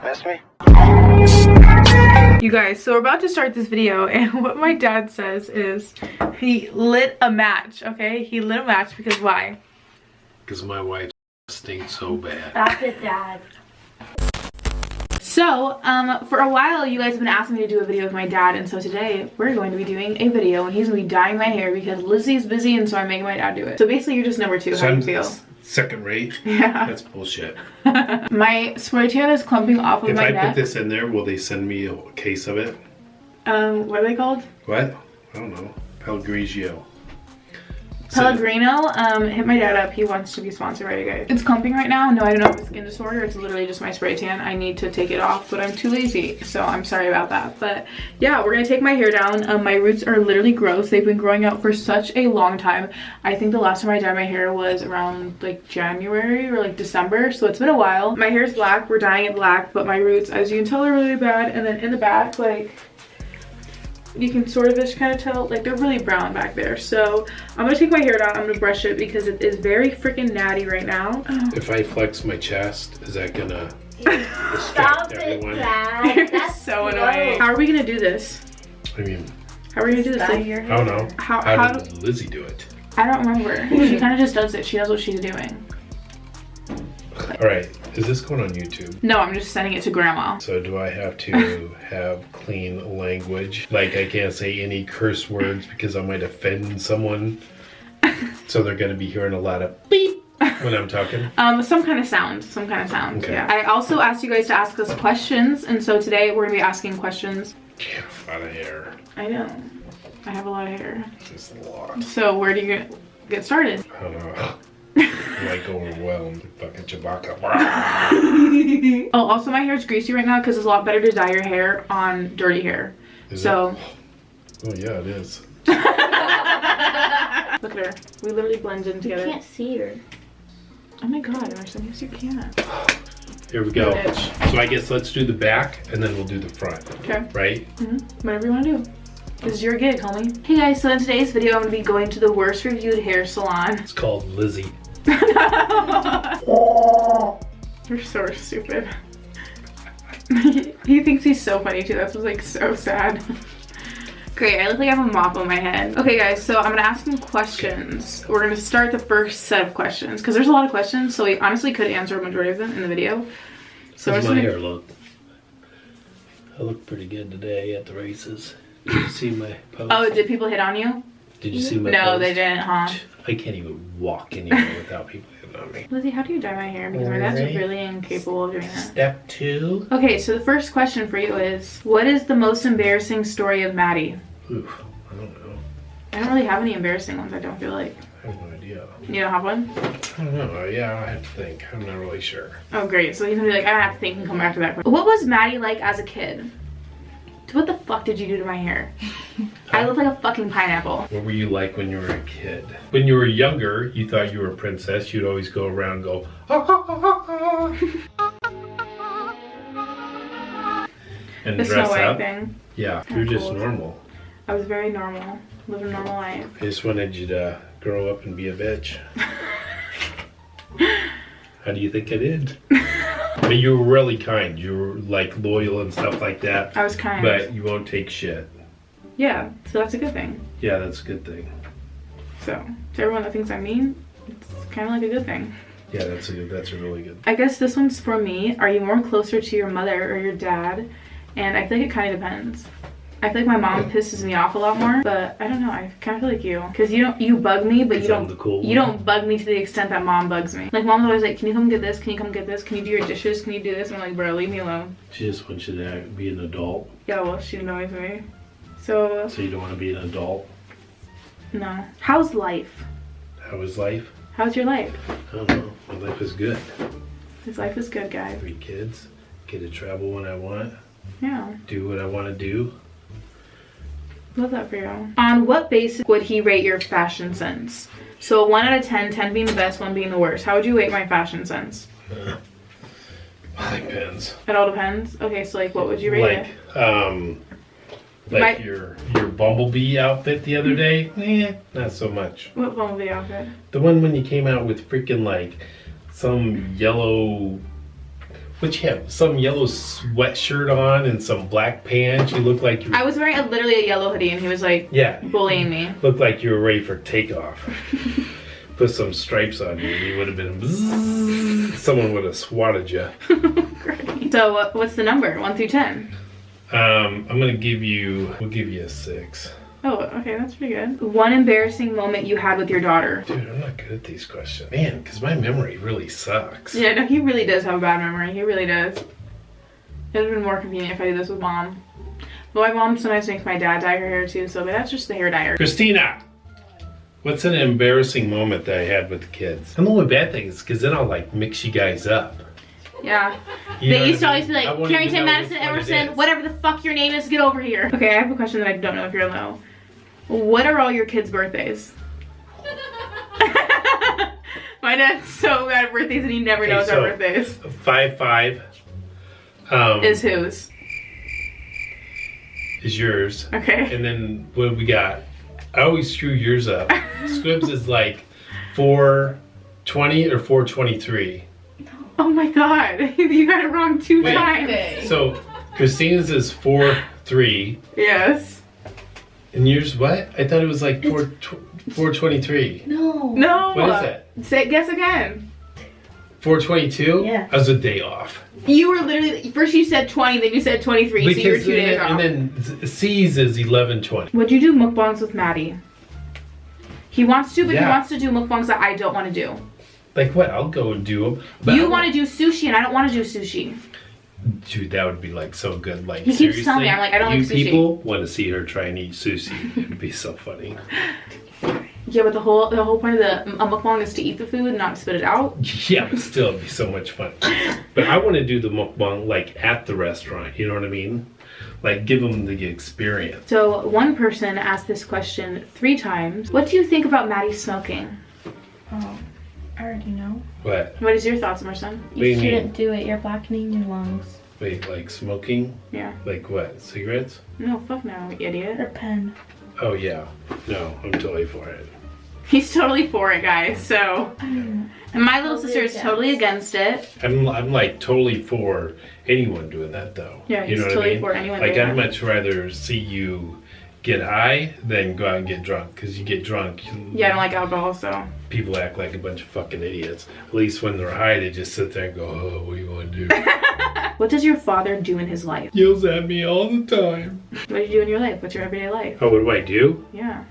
That's me. You guys, so we're about to start this video, and what my dad says is he lit a match, okay? He lit a match because why? Because my wife stinks so bad. Stop it, Dad. So, for a while you guys have been asking me to do a video with my dad, and so today we're going to be doing a video, and he's going to be dyeing my hair because Lizzie's busy, and so I'm making my dad do it. So basically you're just number two. How do you feel? Second rate? Yeah. That's bullshit. My spray tan is clumping off of my neck. If I put this in there, will they send me a case of it? What are they called? What? I don't know. Pellegrino. Pellegrino, hit my dad up. He wants to be sponsored by you guys. It's clumping right now. No, I don't have a skin disorder. It's literally just my spray tan. I need to take it off, but I'm too lazy, so I'm sorry about that. But yeah, we're gonna take my hair down. My roots are literally gross. They've been growing out for such a long time. I think the last time I dyed my hair was around like January or like December, so it's been a while. My hair is black. We're dyeing it black, but my roots, as you can tell, are really bad. And then in the back, like, you can sort of just kind of tell, like, they're really brown back there. So I'm gonna take my hair down. I'm gonna brush it because it is very freaking natty right now. If I flex my chest, is that gonna Stop distract it, everyone? Dad. That's so annoying. How are we gonna do this? I mean, How are we gonna do this? Dye Like, your I hair. don't know. How did Lizzie do it? I don't remember. She kind of just does it. She knows what she's doing. Alright, is this going on YouTube? No, I'm just sending it to grandma. So do I have to have clean language? Like I can't say any curse words because I might offend someone. So they're gonna be hearing a lot of beep when I'm talking? Some kind of sound. Okay. Yeah. I also asked you guys to ask us questions, and so today we're gonna be asking questions. Yeah, a lot of hair. I know. I have a lot of hair. Just a lot. So where do you get started? I don't know. I'm like overwhelmed. Fucking Chewbacca. Oh, also my hair is greasy right now because it's a lot better to dye your hair on dirty hair. Is so. it? Oh yeah, it is. Look at her. We literally blend in together. You can't see her. Oh my god, Emerson, yes you can. Here we go. Bitch. So I guess let's do the back and then we'll do the front. Okay. Right? Whatever you want to do. This is your gig, homie. Hey guys, so in today's video I'm going to be going to the worst reviewed hair salon. It's called Lizzie. You're so stupid. He thinks he's so funny too. That's like so sad. Great, I look like I have a mop on my head. Okay guys, so I'm gonna ask him questions. We're gonna start the first set of questions because there's a lot of questions, so we honestly could answer a majority of them in the video. So How's my hair look? I look pretty good today at the races. Did you see my post? Oh, did people hit on you? Did you see my No, post? they didn't, huh? I can't even walk anywhere without people hitting on me. Lizzie, how do you dye my hair? Because my dad's really incapable of doing that. Step 2. Okay, so the first question for you is, what is the most embarrassing story of Maddie? Oof, I don't know. I don't really have any embarrassing ones, I don't feel like. I have no idea. You don't have one? I don't know. Yeah, I have to think. I'm not really sure. Oh, great. So he's gonna be like, I have to think and come back to that. What was Maddie like as a kid? What the fuck did you do to my hair? I look like a fucking pineapple. What were you like when you were a kid? When you were younger, you thought you were a princess. You'd always go around and go, ah, ah, ah, ah. And The dress Snow White up. thing. Yeah, you're just cool. normal. I was very normal. Living a normal life. I just wanted you to grow up and be a bitch. How do you think I did? But you were really kind. You were like loyal and stuff like that. I was kind. But you won't take shit. Yeah, so that's a good thing. Yeah, that's a good thing. So, to everyone that thinks I'm mean, it's kind of like a good thing. Yeah, that's a really good. I guess this one's for me. Are you more closer to your mother or your dad? And I feel like it kind of depends. I feel like my mom pisses me off a lot more, but I don't know. I kind of feel like you, because you bug me, but you don't bug me to the extent that mom bugs me. Like mom's always like, can you come get this? Can you come get this? Can you do your dishes? Can you do this? And I'm like, bro, leave me alone. She just wants you to be an adult. Yeah, well, she annoys me. So you don't want to be an adult? No. How's life? How is life? How's your life? I don't know. My life is good. His life is good, guys. 3 kids. Get to travel when I want. Yeah. Do what I want to do. Love that for you. On what basis would he rate your fashion sense? So 1 out of 10, 10 being the best, 1 being the worst. How would you rate my fashion sense? It depends. It all depends. Okay, so like what would you rate it? Like your bumblebee outfit the other day? Not so much. What bumblebee outfit? The one when you came out with freaking like some yellow, what you have? Some yellow sweatshirt on and some black pants. You look like you I was wearing literally a yellow hoodie and he was like bullying me. Looked like you were ready for takeoff. Put some stripes on you and you would have been bzzz. Someone would have swatted you. Great. So what's the number? 1 through 10? I'm gonna give you, we'll give you a 6. Oh, okay, that's pretty good. One embarrassing moment you had with your daughter. Dude, I'm not good at these questions. Man, because my memory really sucks. Yeah, no, he really does have a bad memory. He really does. It would have been more convenient if I did this with mom. But my mom sometimes makes my dad dye her hair too, so that's just the hair dyer. Christina, what's an embarrassing moment that I had with the kids? And the only bad thing is because then I'll like mix you guys up. Yeah. You know They used to what I always be mean? I like, won't even Carrington, know Madison, which one it Emerson, is. whatever the fuck your name is, get over here. Okay, I have a question that I don't know if you'll know. What are all your kids' birthdays? My dad's so bad at birthdays and he never knows our birthdays. 5-5 Is whose? is yours. Okay. And then what we got? I always screw yours up. Squibs is like 420 or 423. Oh my god, you got it wrong 2 Wait. times. So Christina's is 4-3. Yes. And yours what? I thought it was like 423. No. No. What is it? Say, guess again. 422? Yeah. I was a day off. You were literally, first you said 20, then you said 23, so you were 2 days off. And then C's is 1120. Would you do mukbangs with Maddie? He wants to, but he Yeah. wants to do mukbangs that I don't want to do. Like what? I'll go and do them. But You want to do sushi and I don't want to do sushi. Dude, that would be like so good. Like He keeps seriously, telling me, I'm like, I don't you like sushi. people want to see her try and eat sushi. It'd be so funny. Yeah, but the whole point of the mukbang is to eat the food, not spit it out. Yeah, but still, it'd be so much fun. But I want to do the mukbang like at the restaurant. You know what I mean? Like give them the experience. So one person asked this question 3 times. What do you think about Maddie smoking? Oh, I already know. What? What is your thoughts, Emerson? What do you You mean? shouldn't do it. You're blackening your lungs. Wait, like smoking? Yeah. Like what? Cigarettes? No, fuck no, idiot. Or pen. Oh yeah. No, I'm totally for it. He's totally for it, guys, so. And my little Totally sister is totally against it. I'm like totally for anyone doing that though. Yeah, you he's know what totally I mean? for anyone Like doing I'd that. much rather see you get high than go out and get drunk. Because you get drunk, Yeah, I don't like alcohol, so. people act like a bunch of fucking idiots. At least when they're high, they just sit there and go, "Oh, what do you want to do?" What does your father do in his life? Yells at me all the time. What do you do in your life? What's your everyday life? Oh, what do I do? Yeah.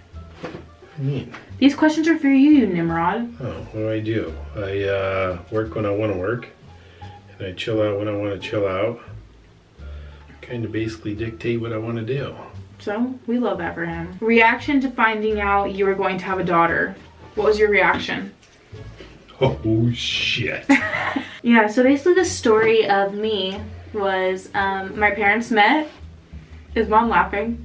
What do you mean? These questions are for you, Nimrod. Oh, what do? I work when I want to work, and I chill out when I want to chill out. Kind of basically dictate what I want to do. So, we love that for him. Reaction to finding out you were going to have a daughter. What was your reaction? Oh shit! Yeah, so basically the story of me was my parents met. Is mom laughing?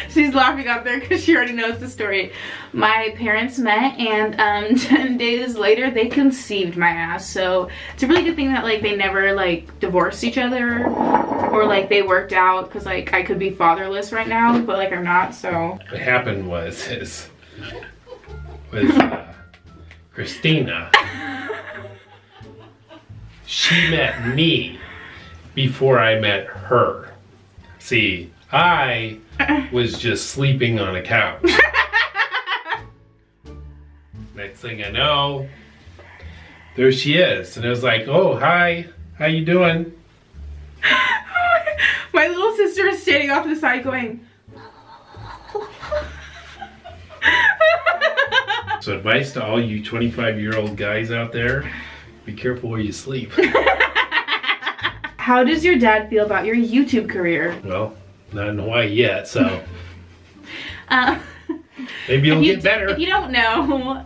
She's laughing out there because she already knows the story. My parents met and 10 days later they conceived my ass. So it's a really good thing that like they never like divorced each other or like they worked out because like I could be fatherless right now, but like I'm not, so. What happened was Christina. She met me before I met her. See, I was just sleeping on a couch. Next thing I know, there she is. And I was like, "Oh, hi, how you doing?" My little sister is standing off to the side going. So advice to all you 25-year-old guys out there, be careful where you sleep. How does your dad feel about your YouTube career? Well, not in Hawaii yet, so Uh, maybe you'll get better. If you don't know,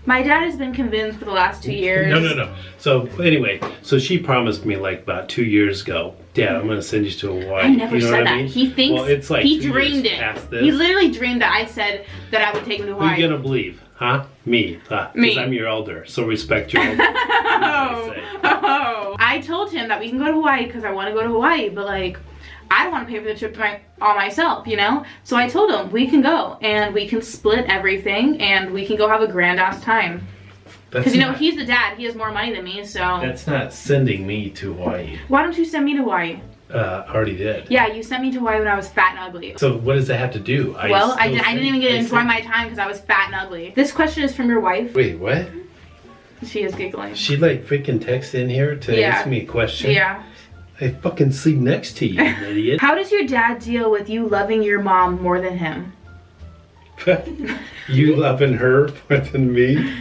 my dad has been convinced for the last 2 years. No. So anyway, so she promised me like about 2 years ago, "Dad, I'm gonna send you to Hawaii." I never you know said what that. I mean? He thinks well, it's like he 2 dreamed years it. past this. He literally dreamed that I said that I would take him to Who Hawaii. you gonna believe? Huh? Me. Because Me. I'm your elder, so respect your elder. Oh. I told him that we can go to Hawaii because I want to go to Hawaii, but like I don't want to pay for the trip all myself, you know? So I told him we can go and we can split everything and we can go have a grand ass time. Because, you know, he's the dad. He has more money than me, so. That's not sending me to Hawaii. Why don't you send me to Hawaii? Already did. Yeah, you sent me to Hawaii when I was fat and ugly. So what does that have to do? I didn't even get to enjoy my time because I was fat and ugly. This question is from your wife. Wait, what? She is giggling. She like freaking texted in here to ask me a question? Yeah. I fucking sleep next to you, idiot. How does your dad deal with you loving your mom more than him? You loving her more than me?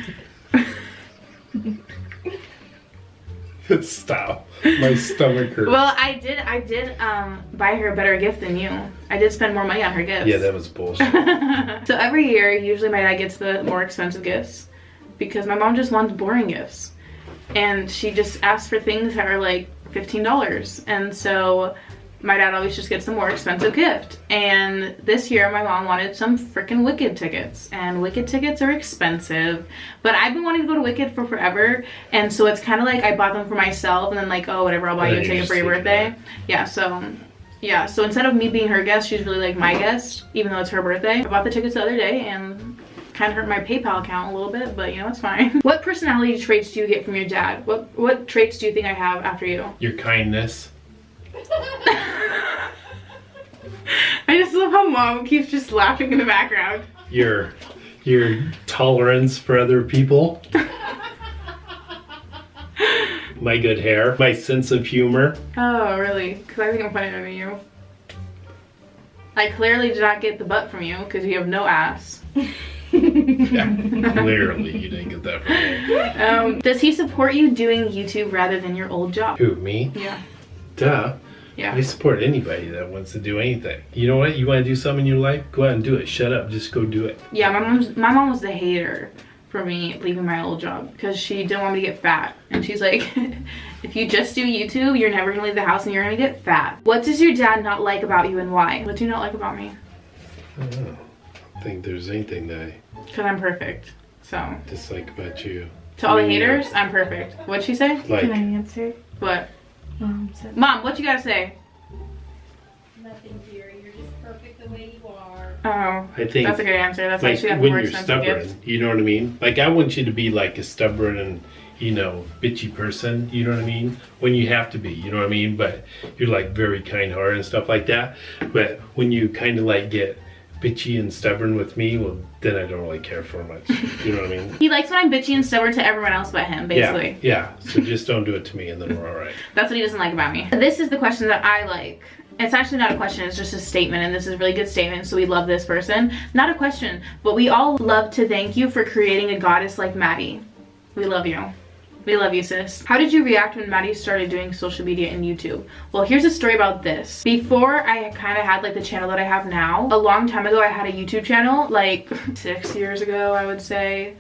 Stop. My stomach hurts. Well, I did buy her a better gift than you. I did spend more money on her gifts. Yeah, that was bullshit. So every year, usually my dad gets the more expensive gifts because my mom just wants boring gifts. And she just asks for things that are like $15. And so my dad always just gets the more expensive gift. And this year my mom wanted some freaking Wicked tickets, and Wicked tickets are expensive, but I've been wanting to go to Wicked for forever, and so it's kind of like I bought them for myself and then like, oh whatever, I'll buy you a ticket for your birthday. Yeah, so instead of me being her guest, she's really like my guest, even though it's her birthday. I bought the tickets the other day and kind of hurt my PayPal account a little bit, but you know, it's fine. What personality traits do you get from your dad? What traits do you think I have after you? Your kindness. I just love how mom keeps just laughing in the background. Your tolerance for other people. My good hair. My sense of humor. Oh, really? Because I think I'm funnier than you. I clearly did not get the butt from you because you have no ass. Yeah, clearly you didn't get that from me. Does he support you doing YouTube rather than your old job? Who, me? Yeah. Duh. Yeah. I support anybody that wants to do anything. You know what? You want to do something in your life? Go out and do it. Shut up. Just go do it. Yeah, my mom was the hater for me leaving my old job because she didn't want me to get fat. And she's like, if you just do YouTube, you're never gonna leave the house and you're gonna get fat. What does your dad not like about you and why? What do you not like about me? I don't know. I don't think there's anything that I Because I'm perfect. So. dislike about you. To all the haters, I'm perfect. What'd she say? Like, Can I answer? What? Mom said. Mom, what you gotta say? Nothing, dear. You're just perfect the way you are. Oh, I think that's a good answer. That's like actually got the when more you're expensive stubborn, gift. you know what I mean? Like I want you to be like a stubborn and, you know, bitchy person, you know what I mean? When you have to be, you know what I mean? But you're like very kind-hearted and stuff like that. But when you kind of like get bitchy and stubborn with me, well, then I don't really care for much. You know what I mean? He likes when I'm bitchy and stubborn to everyone else but him, basically. Yeah, yeah. So just don't do it to me and then we're all right. That's what he doesn't like about me. This is the question that I like. It's actually not a question, it's just a statement, and this is a really good statement, so we love this person. Not a question, but we all love to thank you for creating a goddess like Maddie. We love you. We love you, sis. How did you react when Maddie started doing social media and YouTube? Well, here's a story about this. Before I kind of had like the channel that I have now, a long time ago I had a YouTube channel, like 6 years ago, I would say.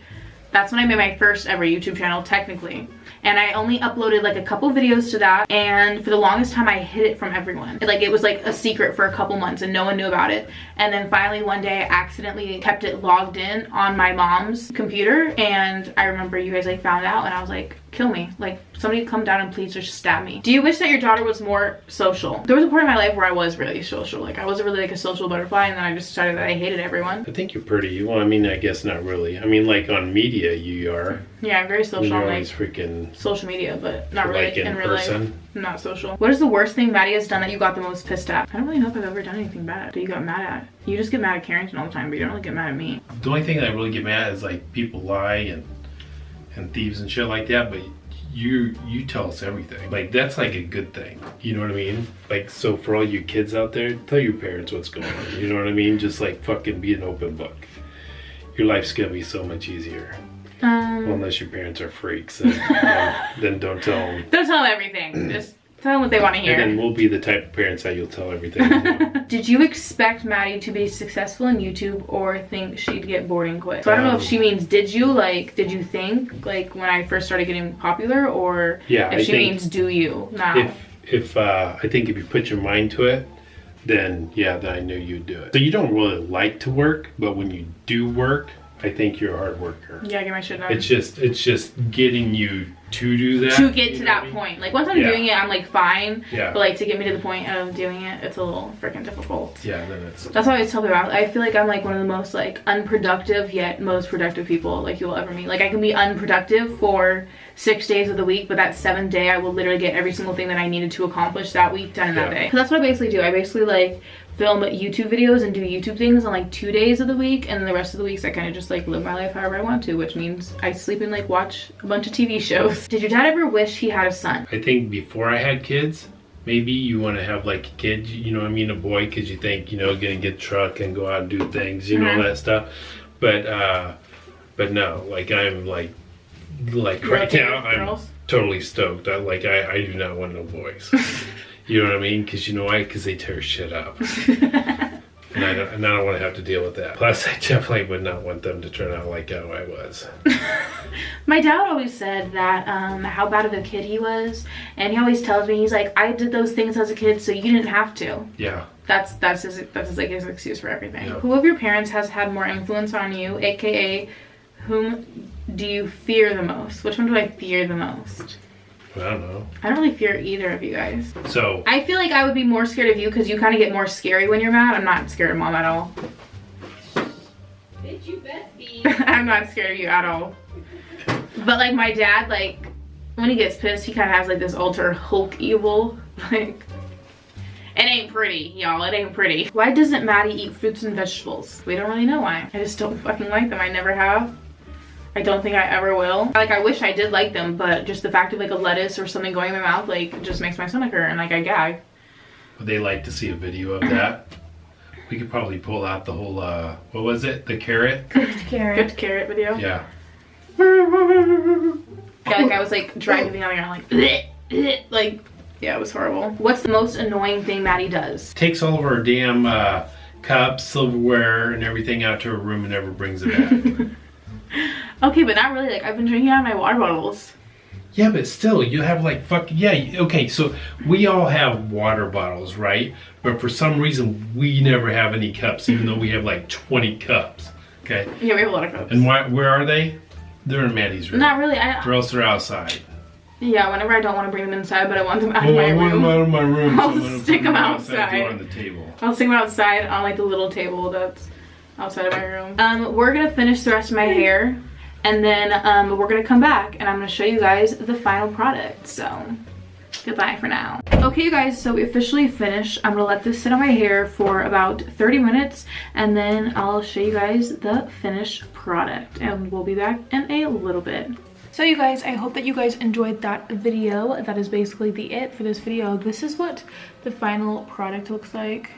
That's when I made my first ever YouTube channel, technically. And I only uploaded like a couple videos to that, and for the longest time I hid it from everyone. It was like a secret for a couple months and no one knew about it. And then finally one day I accidentally kept it logged in on my mom's computer, and I remember you guys like found out and I was like, kill me. Like, somebody come down and please just stab me. Do you wish that your daughter was more social? There was a point in my life where I was really social. Like, I wasn't really like a social butterfly, and then I just decided that I hated everyone. I think you're pretty. Well, I mean, I guess not really. I mean, like on media, you are. Yeah, I'm very social You're on like always freaking social media, but not really like in real life. person. I'm not social. What is the worst thing Maddie has done that you got the most pissed at? I don't really know if I've ever done anything bad that you got mad at. You just get mad at Carrington all the time, but you don't really get mad at me. The only thing that I really get mad at is like people lie and thieves and shit like that, but you tell us everything. Like that's like a good thing. You know what I mean? Like, so for all you kids out there, tell your parents what's going on. You know what I mean? Just like fucking be an open book. Your life's gonna be so much easier. Well, unless your parents are freaks, then don't tell them. Don't tell them everything. Just tell them what they want to hear. And then we'll be the type of parents that you'll tell everything. You know? Did you expect Maddie to be successful in YouTube or think she'd get bored and quit? So I don't know if she means did you think like when I first started getting popular, or Yeah, if she means do you now? If I think if you put your mind to it, then yeah, then I knew you'd do it. So you don't really like to work, but when you do work, I think you're a hard worker. Yeah, get my shit done. It's just getting you to do that. To get to that point. Like once I'm doing it, I'm like fine. Yeah. But like to get me to the point of doing it, it's a little freaking difficult. Yeah, then it's. That's why I always tell people, I feel like I'm like one of the most like unproductive yet most productive people like you'll ever meet. Like I can be unproductive for 6 days of the week, but that 7th day I will literally get every single thing that I needed to accomplish that week done in that day. 'Cause that's what I basically do. I basically like film YouTube videos and do YouTube things on like 2 days of the week, and then the rest of the weeks I kind of just like live my life however I want to, which means I sleep and like watch a bunch of TV shows. Did your dad ever wish he had a son? I think before I had kids, maybe you want to have like a kid, you know what I mean, a boy, because you think, you know, gonna get truck and go out and do things, you know, that stuff. But no, like I'm like right now I'm totally stoked. I do not want no boys. You know what I mean? Because you know why? Because they tear shit up. And I don't want to have to deal with that. Plus, I definitely would not want them to turn out like how I was. My dad always said that how bad of a kid he was, and he always tells me, he's like, I did those things as a kid, so you didn't have to. Yeah. That's his like his excuse for everything. Yeah. Who of your parents has had more influence on you, aka whom do you fear the most? Which one do I fear the most? I don't know. I don't really fear either of you guys. So I feel like I would be more scared of you because you kind of get more scary when you're mad. I'm not scared of Mom at all. Bitch, you best be. I'm not scared of you at all. But like my dad, like when he gets pissed, he kind of has like this ultra Hulk evil. Like it ain't pretty, y'all. It ain't pretty. Why doesn't Maddie eat fruits and vegetables? We don't really know why. I just don't fucking like them. I never have. I don't think I ever will. Like I wish I did like them, but just the fact of like a lettuce or something going in my mouth like just makes my stomach hurt and like I gag. would they like to see a video of that? We could probably pull out the whole what was it? The carrot? Cooked carrot video. Yeah. Yeah, like I was like driving the other ground like yeah, it was horrible. What's the most annoying thing Maddie does? Takes all of our damn cups, silverware, and everything out to her room and never brings it back. Okay, but not really. Like I've been drinking out of my water bottles. Yeah, but still, you have like okay, so we all have water bottles, right? But for some reason, we never have any cups, even though we have like 20 cups, okay? Yeah, we have a lot of cups. And where are they? They're in Maddie's room. Not really. Or else they're outside. Yeah, whenever I don't want to bring them inside, but I want them out of my I want room. them out of my room. I'll so I'm gonna stick put them the outside. door on the table. I'll stick them outside on like the little table that's outside of my room. We're gonna finish the rest of my hair. And then we're gonna come back and I'm gonna show you guys the final product. So goodbye for now. Okay you guys, so we officially finished. I'm gonna let this sit on my hair for about 30 minutes and then I'll show you guys the finished product and we'll be back in a little bit. So you guys, I hope that you guys enjoyed that video. That is basically it for this video. This is what the final product looks like.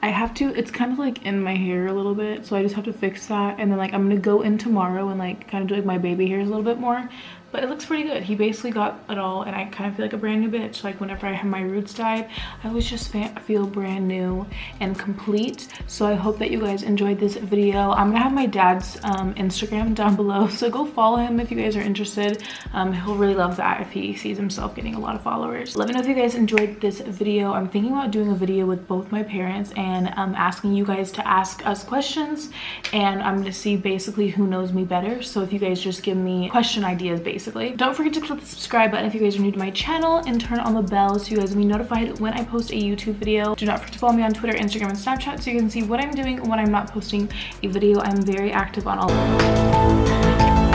It's kind of like in my hair a little bit, so I just have to fix that, and then like I'm gonna go in tomorrow and like kind of do like my baby hairs a little bit more, but it looks pretty good. He basically got it all and I kind of feel like a brand new bitch. Like whenever I have my roots dyed, I always just feel brand new and complete. So I hope that you guys enjoyed this video. I'm gonna have my dad's Instagram down below, so go follow him if you guys are interested. He'll really love that if he sees himself getting a lot of followers. Let me know if you guys enjoyed this video. I'm thinking about doing a video with both my parents and asking you guys to ask us questions, and I'm gonna see basically who knows me better. So if you guys just give me question ideas basically. Don't forget to click the subscribe button if you guys are new to my channel and turn on the bell so you guys will be notified when I post a YouTube video. Do not forget to follow me on Twitter, Instagram, and Snapchat so you can see what I'm doing when I'm not posting a video. I'm very active on all of them.